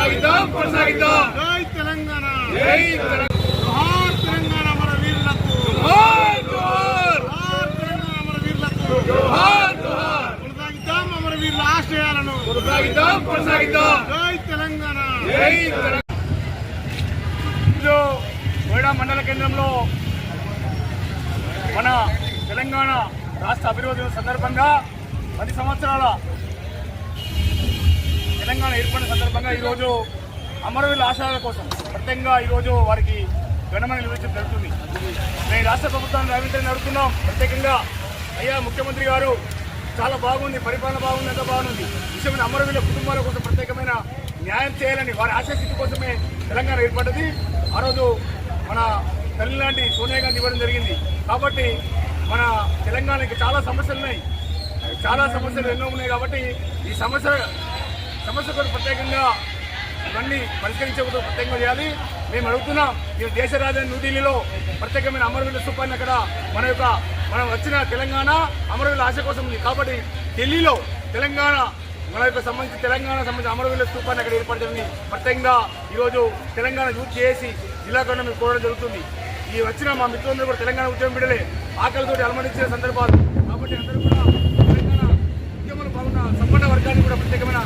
కొనసాగిద్దాం. జై తెలంగాణ, జై జోహార్ తెలంగాణ మన వీరులకు, జోహార్ జోహార్ తెలంగాణ మన వీరులకు, జోహార్ జోహార్. కొనసాగిద్దాం అమరవీరుల ఆశయాలను, కొనసాగిద్దాం. జై తెలంగాణ, జై తెలంగాణ. కోయడా మండల కేంద్రంలో మన తెలంగాణ రాష్ట్ర అభివృద్ధి సందర్భంగా 10 సంవత్సరాల తెలంగాణ ఏర్పడిన సందర్భంగా ఈరోజు అమరవీరుల ఆశయాల కోసం ప్రత్యేకంగా ఈరోజు వారికి ఘనమైన నిర్వహించడం జరుగుతుంది. మేము రాష్ట్ర ప్రభుత్వాన్ని రేవంత్ అడుగుతున్నాం. ప్రత్యేకంగా అయ్యా ముఖ్యమంత్రి గారు చాలా బాగుంది, పరిపాలన బాగుంది, ఎంత బాగుంది. విషయమైన అమరవీరుల కుటుంబాల కోసం ప్రత్యేకమైన న్యాయం చేయాలని వారి ఆశయస్థితి కోసమే తెలంగాణ ఏర్పడ్డది. ఆ రోజు మన తల్లి లాంటి సోనియా గాంధీ ఇవ్వడం జరిగింది. కాబట్టి మన తెలంగాణకి చాలా సమస్యలు ఉన్నాయి, చాలా సమస్యలు ఎన్నో ఉన్నాయి. కాబట్టి ఈ సమస్య కూడా ప్రత్యేకంగా ఇవన్నీ పరిష్కరించకపోతే ప్రత్యేకంగా చేయాలి. మేము అడుగుతున్నాం, మీరు దేశ రాజధాని న్యూఢిల్లీలో ప్రత్యేకమైన అమరవీరుల స్థూపాన్ని అక్కడ మనం వచ్చిన తెలంగాణ అమరవీరుల ఆశ కోసం ఉంది. కాబట్టి ఢిల్లీలో మన యొక్క సంబంధించిన అమరవీరుల స్థూపాన్ని అక్కడ ఏర్పడతామని ప్రత్యేకంగా ఈరోజు తెలంగాణ యూత్ చేసి జిల్లా కన్నా మేము కోరడం జరుగుతుంది. ఈ వచ్చిన మా మిత్రులందరూ కూడా తెలంగాణ ఉద్యమం బిడ్డలే, ఆకలితోటి అలమటించిన సందర్భాలు. కాబట్టి అందరూ కూడా తెలంగాణ ఉద్యమంలో బాగున్న సంపన్న వర్గాన్ని కూడా ప్రత్యేకమైన